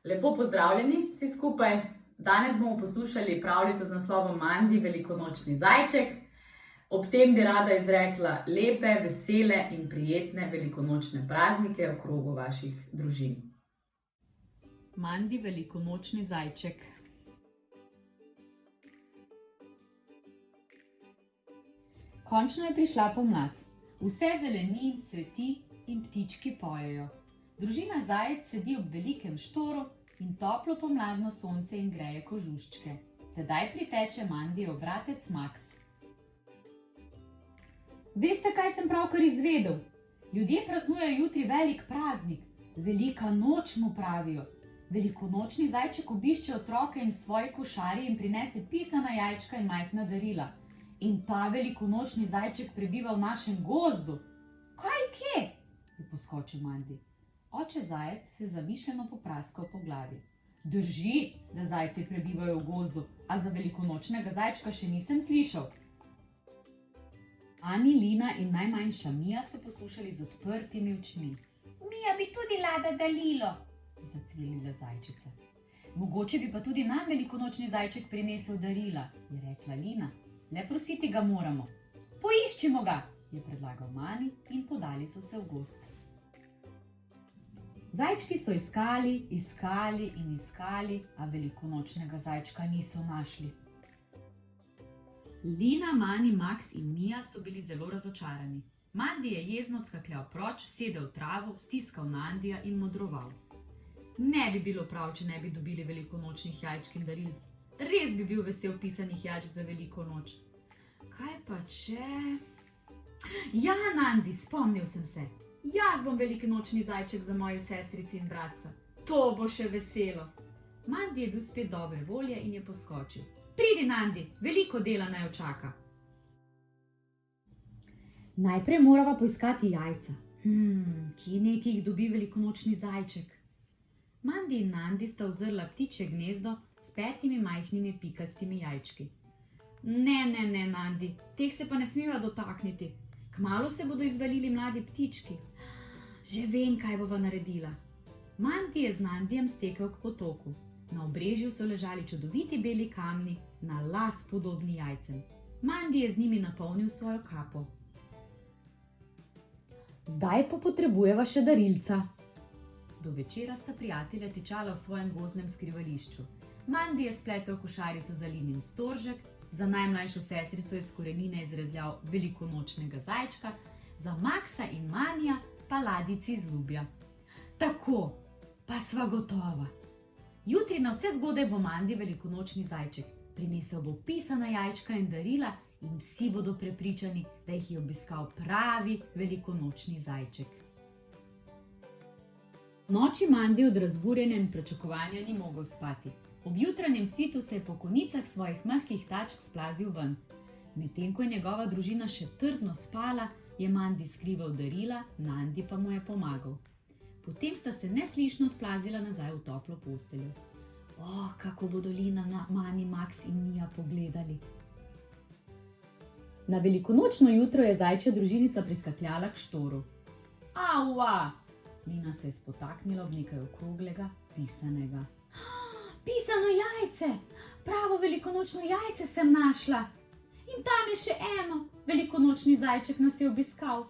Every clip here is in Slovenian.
Lepo pozdravljeni vsi skupaj. Danes bomo poslušali pravljico z naslovom Mandi, velikonočni zajček. Ob tem bi rada izrekla lepe, vesele in prijetne velikonočne praznike v krogu vaših družin. Mandi, velikonočni zajček. Končno je prišla pomlad. Vse zeleni, cveti in ptički pojejo. Družina zajec sedi ob velikem štoru in toplo pomladno sonce jim greje kožuščke. Tedaj priteče Mandijev bratec Maks. Veste, kaj sem pravkar izvedel? Ljudje praznujejo jutri velik praznik. Velika noč mu pravijo. Velikonočni zajček obišče otroke in v svoji košari jim prinese pisana jajčka in majhna darila. In ta velikonočni zajček prebiva v našem gozdu. Kaj kje? Je poskočil Mandi. Oče zajec se zamišljeno popraskal po glavi. Drži, da zajci prebivajo v gozdu, a za velikonočnega zajčka še nisem slišal. Ani, Lina in najmanjša Mija so poslušali z odprtimi očmi. Mija bi tudi rada darilo, zacvilile zajčice. Mogoče bi pa tudi nam velikonočni zajček prinesel darila, je rekla Lina. Le prositi ga moramo. Poiščimo ga, je predlagal Mani in podali so se v gozd. Zajčki so iskali in iskali, a velikonočnega zajčka niso našli. Lina, Mani, Maks in Mija so bili zelo razočarani. Mandi je jezno odskakljal proč, sedel v travo, stiskal Nandija in modroval. Ne bi bilo prav, če ne bi dobili velikonočnih jajčk in darilc. Res bi bil vesel pisanih jajčk za veliko noč. Kaj pa če... Ja, Nandi, spomnil sem se. Jaz bom velikonočni zajček za moje sestrici in bratca. To bo še veselo. Mandi je bil spet dobre volje in je poskočil. Pridi, Nandi, veliko dela naj čaka. Najprej morava poiskati jajca. Kje nekih dobi velikonočni zajček? Mandi in Nandi sta ozrla ptičje gnezdo s 5 majhnimi pikastimi jajčki. Ne, Nandi, teh se pa ne smeva dotakniti. Kmalu se bodo izvalili mladi ptički. Že vem, kaj bova naredila. Mandi je z Nandijem stekel k potoku. Na obrežju so ležali čudoviti beli kamni, na las podobni jajcem. Mandi je z njimi napolnil svojo kapo. Zdaj pa potrebujeva še darilca. Do večera sta prijatelja tičala v svojem gozdnem skrivališču. Mandi je spletel košarico za Linin storžek, za najmlajšo sestrico je s korenine izrezljal velikonočnega zajčka, za Maksa in Manija pa ladjici iz lubja. Tako, pa sva gotova. Jutri na vse zgodaj bo Mandi velikonočni zajček. Prinesel bo pisana jajčka in darila in vsi bodo prepričani, da jih je obiskal pravi velikonočni zajček. Noči Mandi od razburjenja in pričakovanja ni mogel spati. Ob jutranjem svitu se je po konicah svojih mehkih tačk splazil ven. Medtem ko je njegova družina še trdno spala, je Mandi skrival darila, Nandi pa mu je pomagal. Potem sta se neslišno odplazila nazaj v toplo posteljo. Kako bodo Lina, Mani, Maks in Mija pogledali. Na velikonočno jutro je zajčja družinica priskakljala k štoru. Aua! Lina se je spotaknila ob nekaj okroglega, pisanega. Pisano jajce! Pravo velikonočno jajce sem našla! In tam je še eno! Velikonočni zajček nas je obiskal.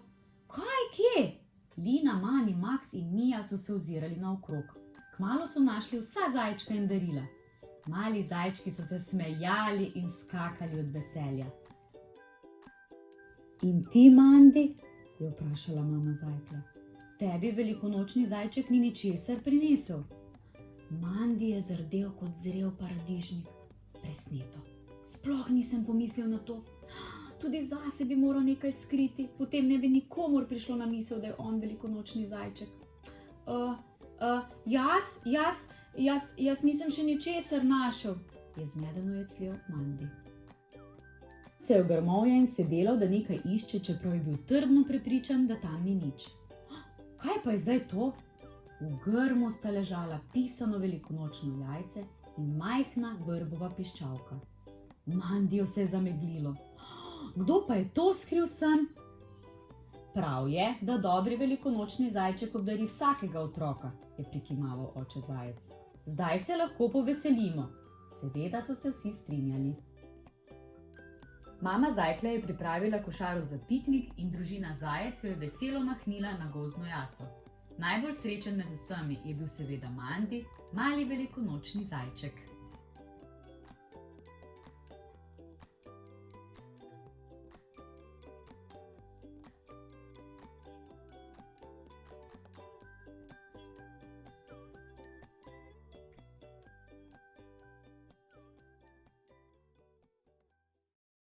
Kaj, kje? Lina, Mani, Maks in Mija so se ozirali naokrog. Kmalu so našli vsa zajčka in darila. Mali zajčki so se smejali in skakali od veselja. In ti, Mandi? Je vprašala mama zajklja. Tebi velikonočni zajček ni ničesar prinesel. Mandi je zardel kot zrel paradižnik. Presneto. Sploh nisem pomislil na to. Tudi zase bi moral nekaj skriti, potem ne bi nikomur prišlo na misel, da je on velikonočni zajček. Jaz nisem še ničesar našel, je zmedeno jecljal Mandi. Se je ogrmovja in se delal, da nekaj išče, čeprav je bil trdno prepričan, da tam ni nič. Kaj pa je zdaj to? V grmu sta ležala pisano velikonočno jajce in majhna vrbova piščalka. Mandiju se je zameglilo. Kdo pa je to skril sem? Prav je, da dobri velikonočni zajček obdari vsakega otroka, je prikimaval oče zajec. zdaj se lahko poveselimo. Seveda so se vsi strinjali. Mama Zajklja je pripravila košaro za piknik in družina Zajec jo je veselo mahnila na gozdno jaso. Najbolj srečen med vsemi je bil seveda Mandi, mali velikonočni zajček.